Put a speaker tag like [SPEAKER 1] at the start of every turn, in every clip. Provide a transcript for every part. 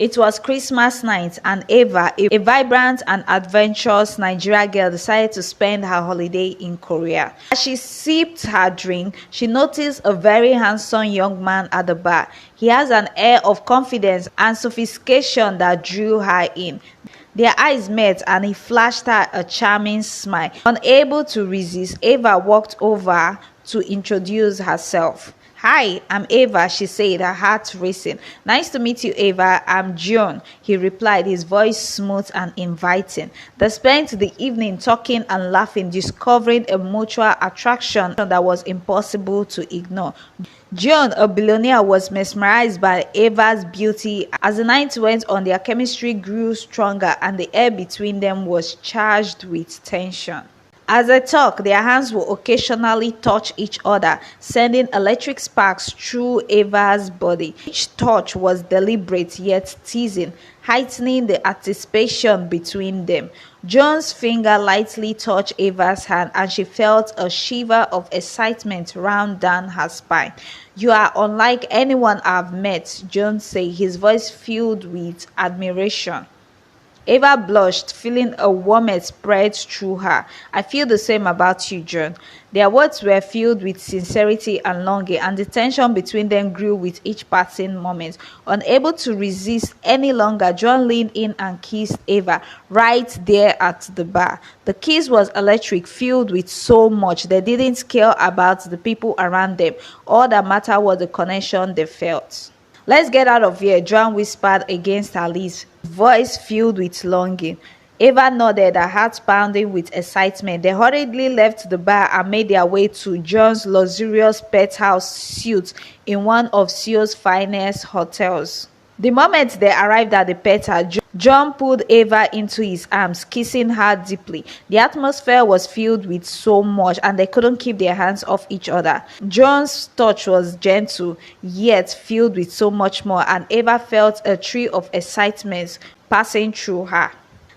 [SPEAKER 1] It was Christmas night, and Eva, a vibrant and adventurous Nigerian girl, decided to spend her holiday in Korea. As she sipped her drink, she noticed a very handsome young man at the bar. He has an air of confidence and sophistication that drew her in. Their eyes met and he flashed her a charming smile. Unable to resist, Eva walked over to introduce herself. "Hi, I'm Eva," she said, her heart racing. "Nice to meet you, Eva. I'm John," he replied, his voice smooth and inviting. They spent the evening talking and laughing, discovering a mutual attraction that was impossible to ignore. John, a billionaire, was mesmerized by Eva's beauty. As the night went on, their chemistry grew stronger and the air between them was charged with tension. As they talked, their hands would occasionally touch each other, sending electric sparks through Eva's body. Each touch was deliberate yet teasing, heightening the anticipation between them. John's finger lightly touched Eva's hand, and she felt a shiver of excitement run down her spine. "You are unlike anyone I've met," John said, his voice filled with admiration. Eva blushed, feeling a warmth spread through her. "I feel the same about you, John." Their words were filled with sincerity and longing, and the tension between them grew with each passing moment. Unable to resist any longer, John leaned in and kissed Eva right there at the bar. The kiss was electric, filled with so much. They didn't care about the people around them. All that mattered was the connection they felt. "Let's get out of here," Joan whispered against her lips, voice filled with longing. Eva nodded, her heart pounding with excitement. They hurriedly left the bar and made their way to John's luxurious penthouse suite in one of Seoul's finest hotels. The moment they arrived at the penthouse, John pulled Eva into his arms, kissing her deeply. The atmosphere was filled with so much, and they couldn't keep their hands off each other. John's touch was gentle, yet filled with so much more, and Eva felt a thrill of excitement passing through her.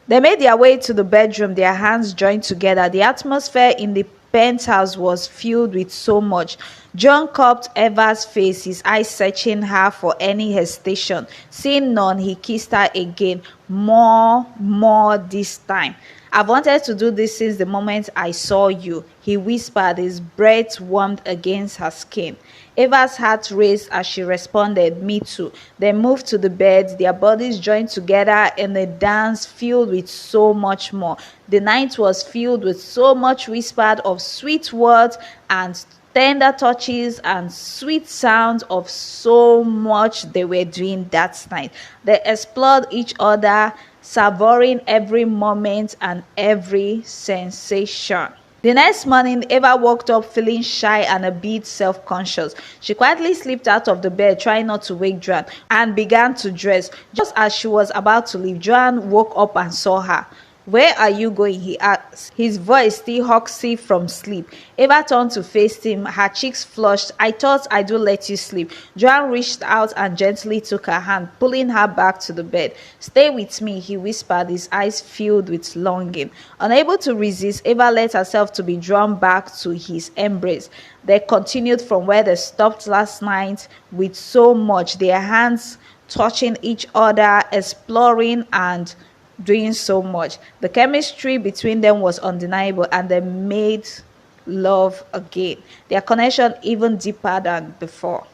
[SPEAKER 1] They made their way to the bedroom, their hands joined together. The atmosphere in the penthouse was filled with so much. John cupped Eva's face, his eyes searching her for any hesitation. Seeing none, he kissed her again, more this time. "I've wanted to do this since the moment I saw you," he whispered, his breath warmed against her skin. Eva's heart raced as she responded, "Me too." They moved to the bed, their bodies joined together in a dance filled with so much more. The night was filled with so much whispered of sweet words and tender touches and sweet sounds of so much they were doing that night. They explored each other, savoring every moment and every sensation. The next morning, Eva woke up feeling shy and a bit self-conscious. She quietly slipped out of the bed, trying not to wake Joan, and began to dress. Just as she was about to leave, Joan woke up and saw her. "Where are you going?" he asked, his voice still hoxy from sleep. Eva turned to face him, her cheeks flushed. "I thought I'd let you sleep." Joan reached out and gently took her hand, pulling her back to the bed. "Stay with me," he whispered, his eyes filled with longing. Unable to resist, Eva let herself to be drawn back to his embrace. They continued from where they stopped last night with so much, their hands touching each other, exploring and doing so much. The chemistry between them was undeniable, and they made love again, their connection even deeper than before.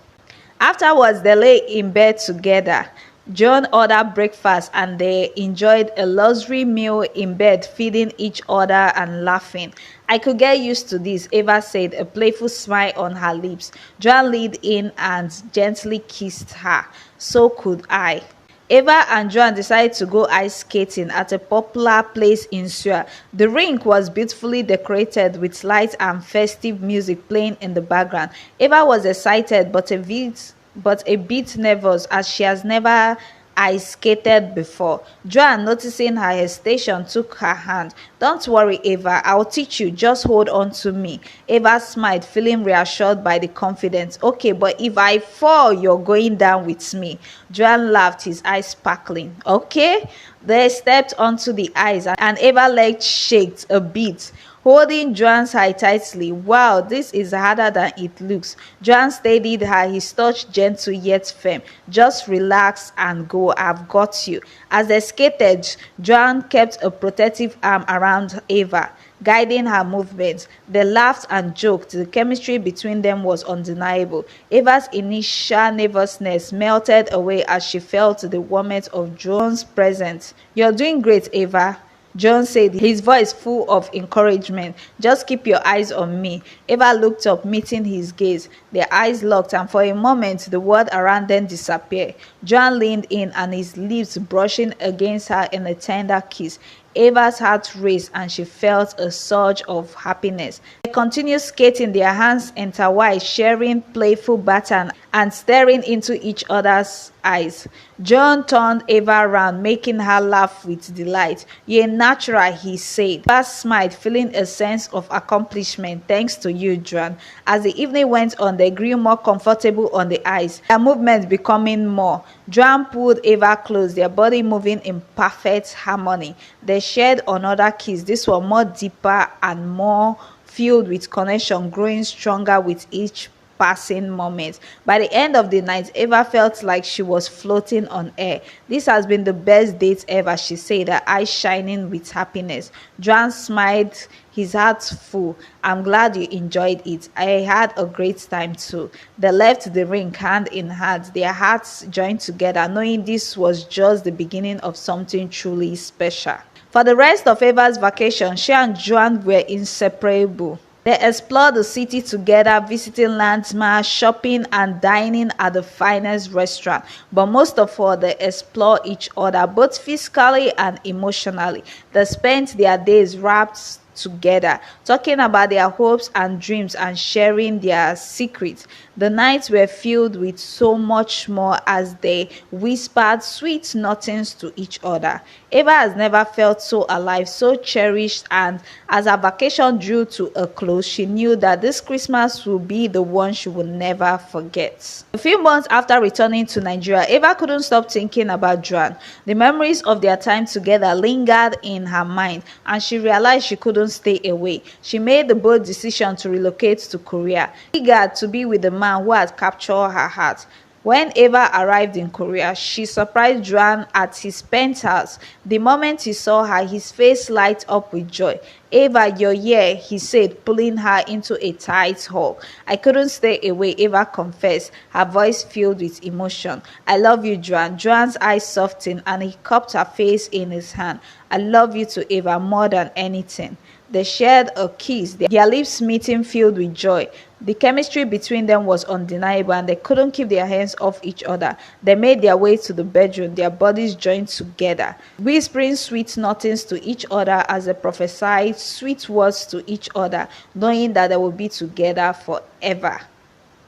[SPEAKER 1] Afterwards, they lay in bed together. John ordered breakfast and they enjoyed a luxury meal in bed, feeding each other and laughing. "I could get used to this," Eva said, a playful smile on her lips. John leaned in and gently kissed her. "So could I." Eva and Joan decided to go ice skating at a popular place in Seoul. The rink was beautifully decorated with lights and festive music playing in the background. Eva was excited but a bit nervous, as she has never ice skated before. Joan, noticing her hesitation, took her hand. "Don't worry, Eva, I'll teach you. Just hold on to me." Eva smiled, feeling reassured by the confidence. "Okay, but if I fall, you're going down with me." Joan laughed, his eyes sparkling. "Okay." They stepped onto the ice and Eva's leg shook a bit. holding Joanne's eye tightly. Wow, this is harder than it looks. Joanne steadied her, his touch gentle yet firm. Just relax and go, I've got you. As they skated, Joanne kept a protective arm around Eva, guiding her movements. They laughed and joked. The chemistry between them was undeniable. Eva's initial nervousness melted away as she felt the warmth of Joan's presence. "You're doing great, Eva," John said, his voice full of encouragement. "Just keep your eyes on me." Eva looked up, meeting his gaze. Their eyes locked, and for a moment the world around them disappeared. John leaned in, and his lips brushing against her in a tender kiss. Eva's heart raced, and she felt a surge of happiness. They continued skating, their hands intertwined, sharing playful banter and staring into each other's eyes. John turned Eva around, making her laugh with delight. "You're natural," he said. Eva smiled, feeling a sense of accomplishment. "Thanks to you, John." As the evening went on, they grew more comfortable on the ice, their movements becoming more. John pulled Eva close, their body moving in perfect harmony. They shared another kiss, this one more deeper and more filled with connection, growing stronger with each passing moment. By the end of the night, Eva felt like she was floating on air. "This has been the best date ever," she said, her eyes shining with happiness. Joan smiled, his heart full. "I'm glad you enjoyed it. I had a great time too." They left the ring hand in hand, their hearts joined together, knowing this was just the beginning of something truly special. For the rest of Eva's vacation, she and Joan were inseparable. They explored the city together, visiting landmarks, shopping, and dining at the finest restaurant. But most of all, they explored each other, both physically and emotionally. They spent their days wrapped together, talking about their hopes and dreams and sharing their secrets. The nights were filled with so much more as they whispered sweet nothings to each other. Eva has never felt so alive, so cherished, and as her vacation drew to a close, she knew that this Christmas would be the one she would never forget. A few months after returning to Nigeria, Eva couldn't stop thinking about Joan. The memories of their time together lingered in her mind, and she realized she couldn't stay away. She made the bold decision to relocate to Korea, eager to be with the man who had captured her heart. When Eva arrived in Korea, she surprised Joan at his penthouse. The moment he saw her, his face lighted up with joy. "Eva, you're here," he said, pulling her into a tight hug. "I couldn't stay away," Eva confessed, her voice filled with emotion. "I love you, Joan." Joan's eyes softened, and he cupped her face in his hand. "I love you too, Eva, more than anything." They shared a kiss, their lips meeting filled with joy. The chemistry between them was undeniable, and they couldn't keep their hands off each other. They made their way to the bedroom, their bodies joined together, whispering sweet nothings to each other as they prophesied sweet words to each other, knowing that they would be together forever.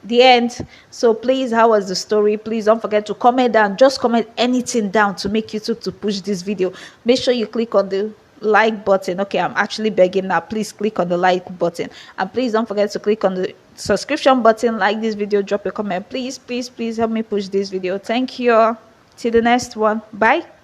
[SPEAKER 1] The end. So please, how was the story? Please don't forget to comment down. Just comment anything down to make YouTube to push this video. Make sure you click on the like button. Okay, I'm actually begging now. Please click on the like button, and please don't forget to click on the subscription button. Like this video, drop a comment. Please help me push this video. Thank you. Till the next one. Bye.